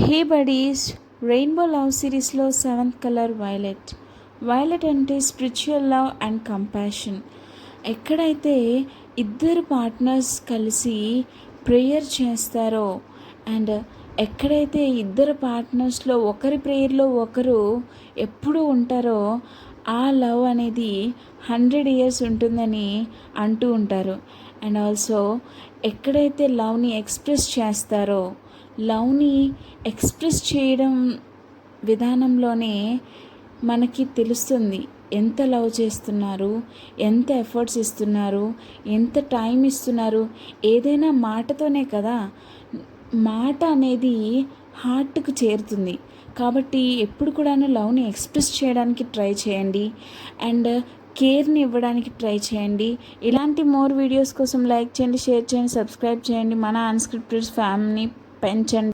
హే buddies, rainbow love సిరీస్లో seventh colour violet. Violet అంటే spiritual love and compassion. ఎక్కడైతే ఇద్దరు పార్ట్నర్స్ కలిసి ప్రేయర్ చేస్తారో అండ్ ఎక్కడైతే ఇద్దరు పార్ట్నర్స్లో ఒకరి ప్రేయర్లో ఒకరు ఎప్పుడు ఉంటారో ఆ లవ్ అనేది 100 years ఉంటుందని అంటూ ఉంటారు. అండ్ ఆల్సో ఎక్కడైతే లవ్ని ఎక్స్ప్రెస్ చేస్తారో లవ్ని ఎక్స్ప్రెస్ చేయడం విధానంలోనే మనకి తెలుస్తుంది ఎంత లవ్ చేస్తున్నారు, ఎంత ఎఫర్ట్స్ ఇస్తున్నారు, ఎంత టైం ఇస్తున్నారు. ఏదైనా మాటతోనే కదా, మాట అనేది హార్ట్కు చేరుతుంది. కాబట్టి ఎప్పుడు కూడాను లవ్ని ఎక్స్ప్రెస్ చేయడానికి ట్రై చేయండి అండ్ కేర్ని ఇవ్వడానికి ట్రై చేయండి. ఇలాంటి మోర్ వీడియోస్ కోసం లైక్ చేయండి, షేర్ చేయండి, సబ్స్క్రైబ్ చేయండి. మన అన్స్క్రిప్టెడ్ ఫ్యామిలీని పెంచండి.